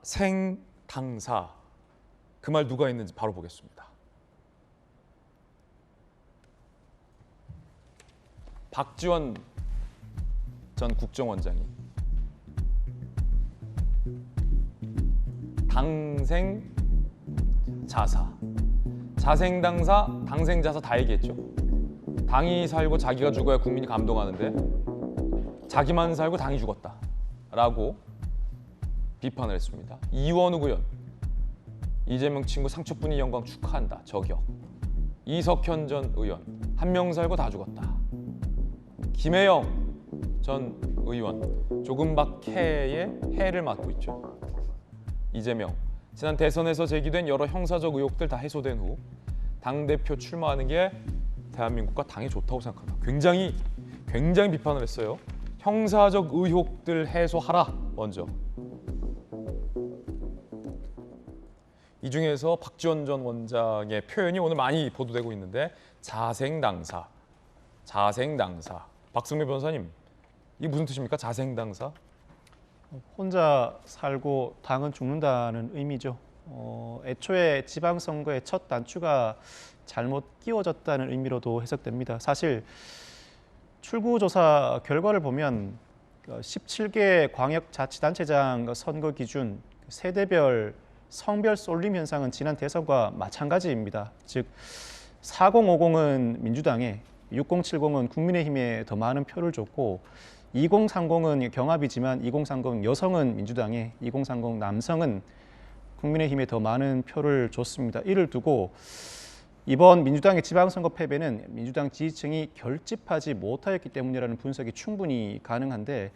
자생당사, 그 말 누가 했는지 바로 보겠습니다. 박지원 전 국정원장이 당생자사, 자생당사, 당생자사 다 얘기했죠. 당이 살고 자기가 죽어야 국민이 감동하는데 자기만 살고 당이 죽었다라고 비판을 했습니다. 이원욱 의원, 이재명 친구 상처뿐인 영광 축하한다, 저격. 이석현 전 의원, 한 명 살고 다 죽었다. 김혜영 전 의원, 조금밖해의 해를 맡고 있죠. 이재명, 지난 대선에서 제기된 여러 형사적 의혹들 다 해소된 후 당대표 출마하는 게 대한민국과 당에 좋다고 생각한다. 굉장히 비판을 했어요. 형사적 의혹들 해소하라, 먼저. 이 중에서 박지원 전 원장의 표현이 오늘 많이 보도되고 있는데, 자생당사. 박승미 변호사님, 이게 무슨 뜻입니까? 자생당사? 혼자 살고 당은 죽는다는 의미죠. 애초에 지방선거의 첫 단추가 잘못 끼워졌다는 의미로도 해석됩니다. 사실 출구조사 결과를 보면 17개 광역자치단체장 선거 기준 세대별 성별 쏠림 현상은 지난 대선과 마찬가지입니다. 즉 4050은 민주당에, 6070은 국민의힘에 더 많은 표를 줬고 2030은 경합이지만 2030 여성은 민주당에, 2030 남성은 국민의힘에 더 많은 표를 줬습니다. 이를 두고 이번 민주당의 지방선거 패배는 민주당 지지층이 결집하지 못하였기 때문이라는 분석이 충분히 가능한데,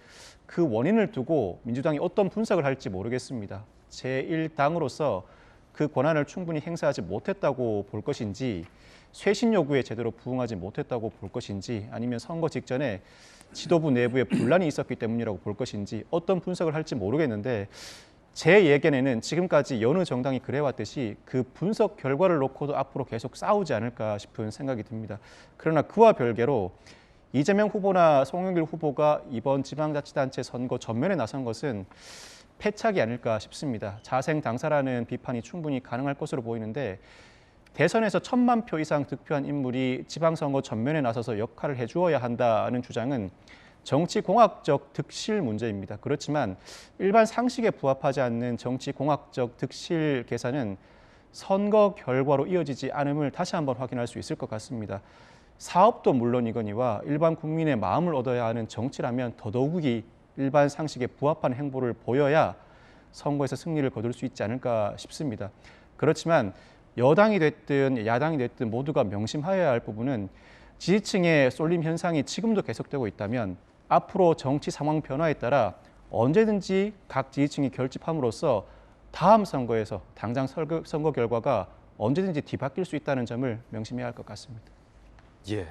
그 원인을 두고 민주당이 어떤 분석을 할지 모르겠습니다. 제1당으로서 그 권한을 충분히 행사하지 못했다고 볼 것인지, 쇄신 요구에 제대로 부응하지 못했다고 볼 것인지, 아니면 선거 직전에 지도부 내부에 분란이 있었기 때문이라고 볼 것인지 어떤 분석을 할지 모르겠는데, 제 예견에는 지금까지 여느 정당이 그래왔듯이 그 분석 결과를 놓고도 앞으로 계속 싸우지 않을까 싶은 생각이 듭니다. 그러나 그와 별개로 이재명 후보나 송영길 후보가 이번 지방자치단체 선거 전면에 나선 것은 패착이 아닐까 싶습니다. 자생당사라는 비판이 충분히 가능할 것으로 보이는데, 대선에서 1000만 표 이상 득표한 인물이 지방선거 전면에 나서서 역할을 해주어야 한다는 주장은 정치공학적 득실 문제입니다. 그렇지만 일반 상식에 부합하지 않는 정치공학적 득실 계산은 선거 결과로 이어지지 않음을 다시 한번 확인할 수 있을 것 같습니다. 사업도 물론이거니와 일반 국민의 마음을 얻어야 하는 정치라면 더더욱이 일반 상식에 부합하는 행보를 보여야 선거에서 승리를 거둘 수 있지 않을까 싶습니다. 그렇지만 여당이 됐든 야당이 됐든 모두가 명심하여야 할 부분은, 지지층의 쏠림 현상이 지금도 계속되고 있다면 앞으로 정치 상황 변화에 따라 언제든지 각 지지층이 결집함으로써 다음 선거에서 당장 선거 결과가 언제든지 뒤바뀔 수 있다는 점을 명심해야 할 것 같습니다. 예.